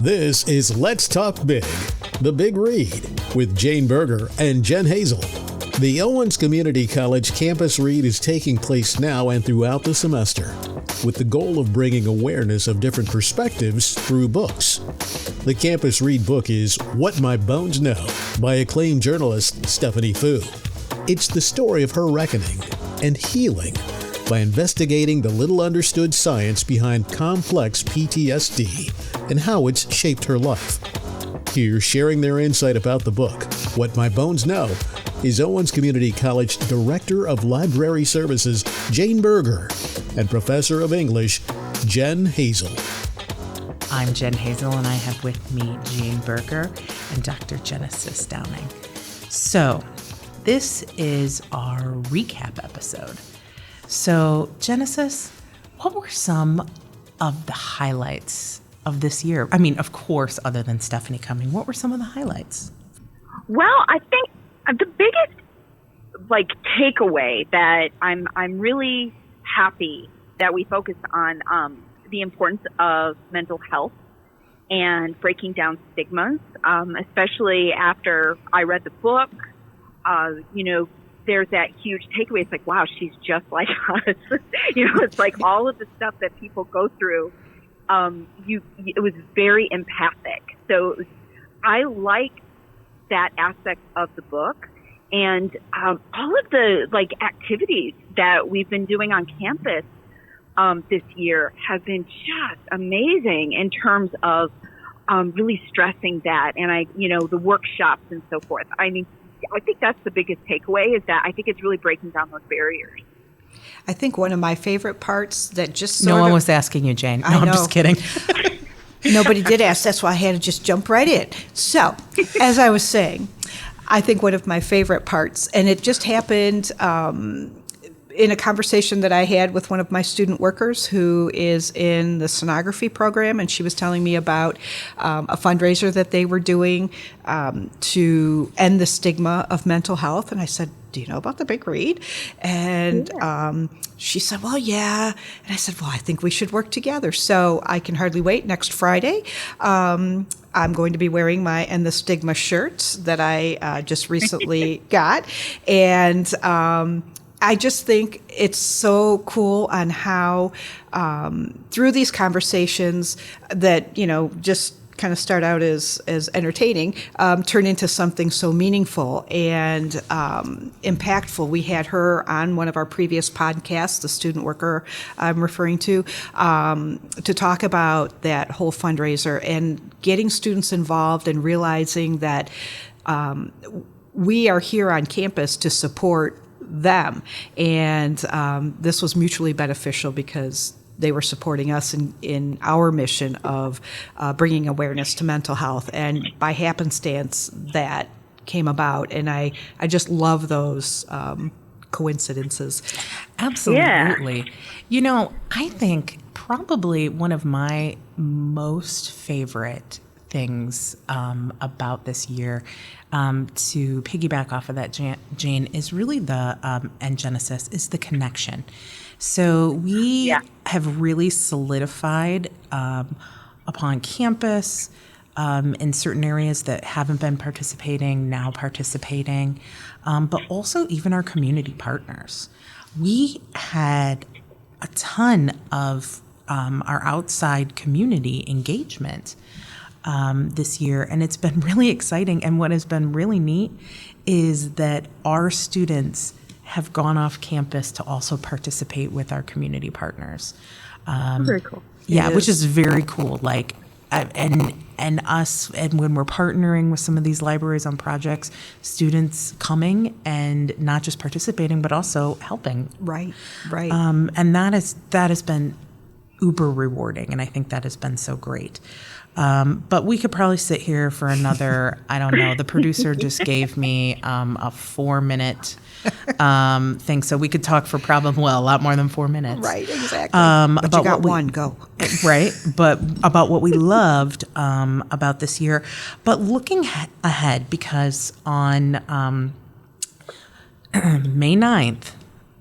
This is Let's Talk Big, the Big Read, with Jane Berger and Jen Hazel. The Owens Community College Campus Read is taking place now and throughout the semester, with the goal of bringing awareness of different perspectives through books. The Campus Read book is What My Bones Know by acclaimed journalist Stephanie Foo. It's the story of her reckoning and healing by investigating the little understood science behind complex PTSD and how it's shaped her life. Here, sharing their insight about the book, What My Bones Know, is Owens Community College Director of Library Services, Jane Berger, and Professor of English, Jen Hazel. I'm Jen Hazel, and I have with me Jane Berger and Dr. Genesis Downing. So, this is our recap episode. So, Genesis, what were some of the highlights of this year? I mean, of course, other than Stephanie coming, what were some of the highlights? Well, I think the biggest takeaway that I'm really happy that we focused on the importance of mental health and breaking down stigmas, especially after I read the book. There's that huge takeaway. It's like, wow, she's just like us. It's like all of the stuff that people go through. It was very empathic. So I like that aspect of the book, and all of the activities that we've been doing on campus this year have been just amazing in terms of really stressing that, and the workshops and so forth. I mean, I think that's the biggest takeaway, is that I think it's really breaking down those barriers. I think one of my favorite parts that just No one was asking you, Jane. No, I'm just kidding. Nobody did ask. That's why I had to just jump right in. So, as I was saying, I think one of my favorite parts, and it just happened in a conversation that I had with one of my student workers who is in the sonography program, and she was telling me about a fundraiser that they were doing to end the stigma of mental health. And I said, do you know about the Big Read? And she said, well, yeah. And I said, well, I think we should work together. So I can hardly wait. Next Friday, I'm going to be wearing my End the Stigma shirts that I just recently got. And I just think it's so cool on how through these conversations that, just kind of start out as entertaining, turn into something so meaningful and impactful. We had her on one of our previous podcasts, the student worker I'm referring to talk about that whole fundraiser and getting students involved and realizing that we are here on campus to support them. And this was mutually beneficial because they were supporting us in our mission of bringing awareness to mental health. And by happenstance, that came about. And I just love those coincidences. Absolutely. Yeah. I think probably one of my most favorite things about this year, to piggyback off of that, Jane, is really and Genesis, is the connection. So we have really solidified upon campus in certain areas that haven't been participating, now participating, but also even our community partners. We had a ton of our outside community engagement this year, and it's been really exciting. And what has been really neat is that our students have gone off campus to also participate with our community partners. Very cool. Yeah, which is very cool. And us, and when we're partnering with some of these libraries on projects, students coming and not just participating, but also helping. Right. And that has been uber rewarding, and I think that has been so great. But we could probably sit here for another, I don't know, the producer just gave me a 4-minute thing, so we could talk for probably, a lot more than 4 minutes. Right, exactly. But you got one, go. Right, but about what we loved about this year. But looking ahead, because on May 9th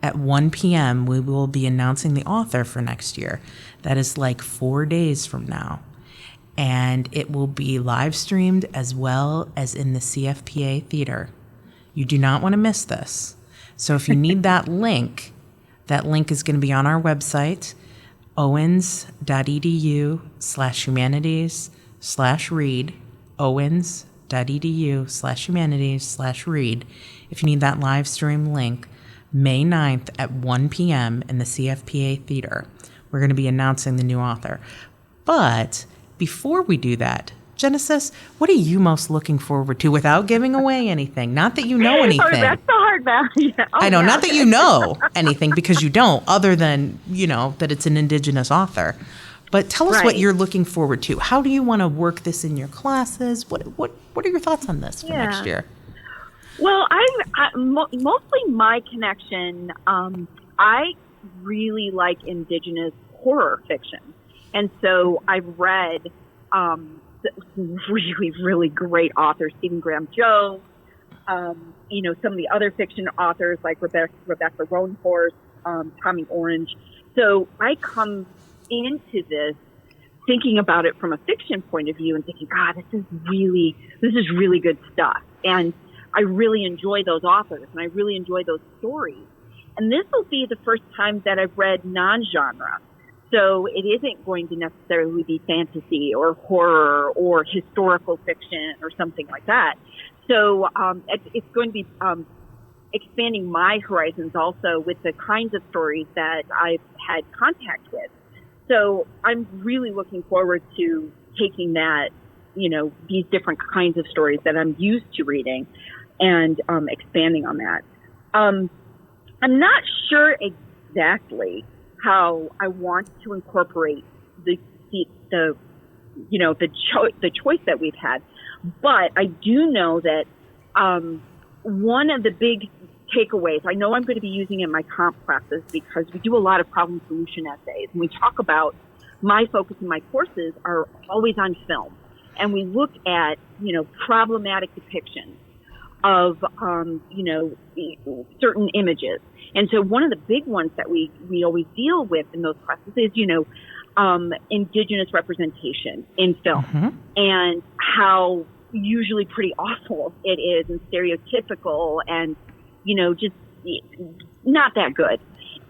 at 1 p.m., we will be announcing the author for next year. That is 4 days from now. and it will be live streamed as well as in the CFPA theater. You do not want to miss this. So if you need that link is going to be on our website, owens.edu/humanities/read, owens.edu/humanities/read. If you need that live stream link, May 9th at 1 p.m. in the CFPA theater, we're going to be announcing the new author. But before we do that, Genesis, what are you most looking forward to without giving away anything? Not that you know anything. Oh, that's the hard math. Yeah. I know, not that you know anything, because you don't, other than, that it's an Indigenous author. But tell us what you're looking forward to. How do you want to work this in your classes? What are your thoughts on this for next year? Well, mostly my connection, I really like Indigenous horror fiction. And so I've read really, really great authors, Stephen Graham Jones, some of the other fiction authors like Rebecca Roanhorse, Tommy Orange. So I come into this thinking about it from a fiction point of view and thinking, God, this is really good stuff. And I really enjoy those authors and I really enjoy those stories. And this will be the first time that I've read non-genre. So it isn't going to necessarily be fantasy or horror or historical fiction or something like that. So it's going to be expanding my horizons also with the kinds of stories that I've had contact with. So I'm really looking forward to taking that, these different kinds of stories that I'm used to reading and expanding on that. I'm not sure exactly how I want to incorporate the choice that we've had, but I do know that one of the big takeaways, I know I'm going to be using in my comp classes because we do a lot of problem solution essays, and we talk about my focus in my courses are always on film, and we look at problematic depictions of certain images. And so one of the big ones that we always deal with in those classes is, Indigenous representation in film and how usually pretty awful it is and stereotypical and, just not that good.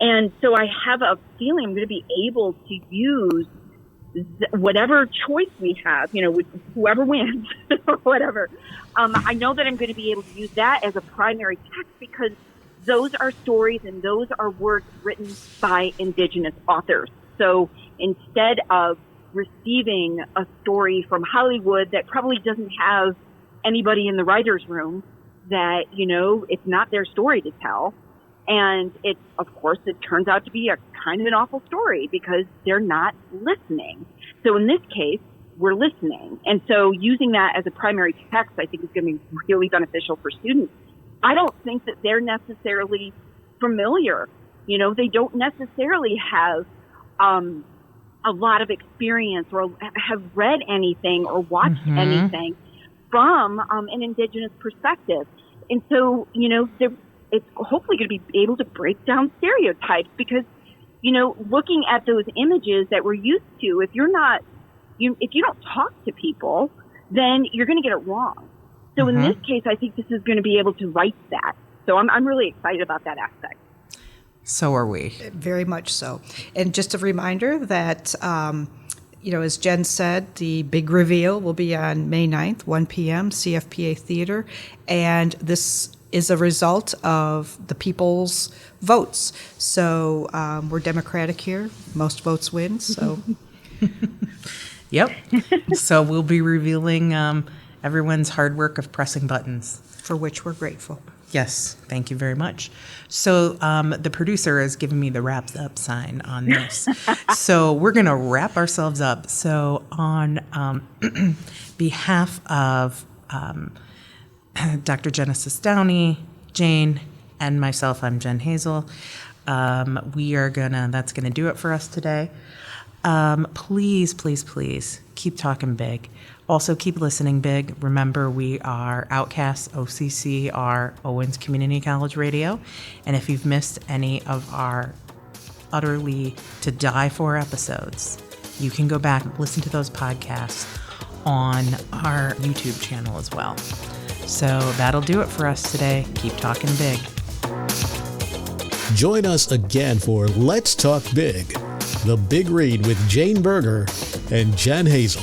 And so I have a feeling I'm going to be able to use whatever choice we have, with whoever wins or whatever. I know that I'm going to be able to use that as a primary text because those are stories and those are works written by Indigenous authors. So instead of receiving a story from Hollywood that probably doesn't have anybody in the writer's room, that, it's not their story to tell. And it turns out to be a kind of an awful story because they're not listening. So in this case, we're listening. And so using that as a primary text, I think is going to be really beneficial for students. I don't think that they're necessarily familiar. They don't necessarily have a lot of experience or have read anything or watched anything from an Indigenous perspective. And so, it's hopefully going to be able to break down stereotypes because, looking at those images that we're used to, if you don't talk to people, then you're going to get it wrong. So in this case, I think this is going to be able to right that. So I'm really excited about that aspect. So are we. Very much so. And just a reminder that, as Jen said, the big reveal will be on May 9th, 1 p.m., CFPA Theater. And this is a result of the people's votes. So we're democratic here. Most votes win. So. Yep. So we'll be revealing everyone's hard work of pressing buttons. For which we're grateful. Yes, thank you very much. So the producer has given me the wraps up sign on this. So we're going to wrap ourselves up. So on behalf of Dr. Genesis Downey, Jane, and myself, I'm Jen Hazel. That's going to do it for us today. Please, please, please keep talking big. Also, keep listening big. Remember, we are Outcasts, OCCR, Owens Community College Radio. And if you've missed any of our utterly to die for episodes, you can go back and listen to those podcasts on our YouTube channel as well. So that'll do it for us today. Keep talking big. Join us again for Let's Talk Big, the Big Read with Jane Berger and Jen Hazel.